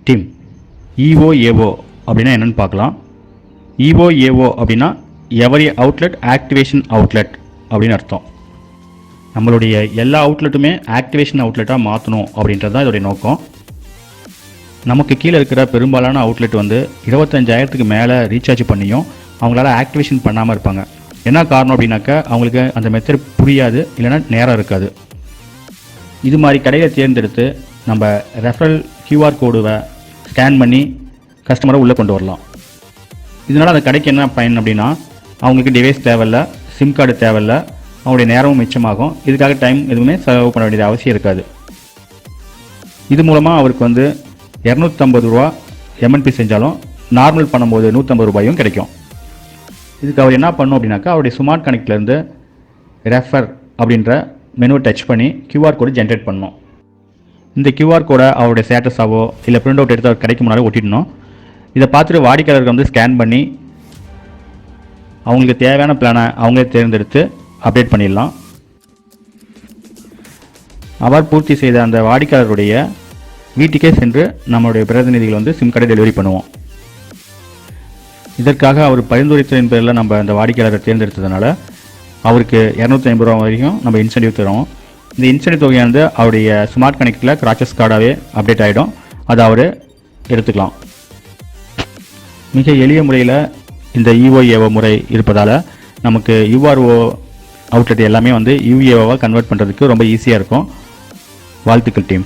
Team. EOAO அப்படின்னா என்னென்னு பார்க்கலாம். EOAO அப்படின்னா எவரி அவுட்லெட் ஆக்டிவேஷன் அவுட்லெட் அப்படின்னு அர்த்தம். நம்மளுடைய எல்லா அவுட்லெட்டுமே ஆக்டிவேஷன் அவுட்லெட்டாக மாற்றணும் அப்படின்றது தான் இதோடைய நோக்கம். நமக்கு கீழே இருக்கிற பெரும்பாலான அவுட்லெட் வந்து 25,000க்கு மேலே ரீசார்ஜ் பண்ணியும் அவங்களால ஆக்டிவேஷன் பண்ணாமல் இருப்பாங்க. என்ன காரணம் அப்படின்னாக்கா அவங்களுக்கு அந்த மெத்தட் புரியாது, இல்லைன்னா நேரம் இருக்காது. இது மாதிரி கடையை தேர்ந்தெடுத்து நம்ம ரெஃபரல் QR கோடுவை ஸ்கேன் பண்ணி கஸ்டமரை உள்ளே கொண்டு வரலாம். இதனால் அந்த கடைக்கு என்ன பயன் அப்படின்னா அவங்களுக்கு டிவைஸ் தேவையில்லை, சிம் கார்டு தேவையில்லை, அவங்களுடைய நேரமும் மிச்சமாகும். இதுக்காக டைம் எதுவுமே செலவு பண்ண வேண்டியது அவசியம் இருக்காது. இது மூலமாக அவருக்கு வந்து 250 ரூபா MNP செஞ்சாலும் நார்மல் பண்ணும்போது 150 ரூபாயும் கிடைக்கும். இதுக்கு அவர் என்ன பண்ணணும் அப்படின்னாக்கா அவருடைய ஸ்மார்ட் கனெக்ட்லேருந்து ரெஃபர் அப்படின்ற மெனுவை டச் பண்ணி QR கோடு ஜென்ரேட் பண்ணணும். இந்த QR கோடை அவருடைய ஸ்டேட்டஸாவோ இல்லை பிரிண்ட் அவுட் எடுத்து அவர் கடைக்கு முன்னாடி ஒட்டிடணும். இதை பார்த்துட்டு வாடிக்கையாளருக்கு வந்து ஸ்கேன் பண்ணி அவங்களுக்கு தேவையான பிளானை அவங்களே தேர்ந்தெடுத்து அப்டேட் பண்ணிடலாம். அவர் பூர்த்தி செய்த அந்த வாடிக்கையாளருடைய வீட்டுக்கே சென்று நம்மளுடைய பிரதிநிதிகள் வந்து சிம் கார்டை டெலிவரி பண்ணுவோம். இதற்காக அவர் பரிந்துரைத்தின் பேரில் நம்ம அந்த வாடிக்கையாளரை தேர்ந்தெடுத்ததுனால அவருக்கு 250 ரூபா வரைக்கும் நம்ம இன்சென்டிவ் தருவோம். இந்த இன்சென்டிவ் தொகையானது அவருடைய ஸ்மார்ட் கனெக்டில் கிராச்சஸ் கார்டாகவே அப்டேட் ஆகிடும். அதை அவர் எடுத்துக்கலாம். மிக எளிய முறையில் இந்த EOAO முறை இருப்பதால் நமக்கு URO அவுட்லெட் எல்லாமே வந்து UAO கன்வெர்ட் பண்ணுறதுக்கு ரொம்ப ஈஸியாக இருக்கும். வாழ்த்துக்கள் டீம்.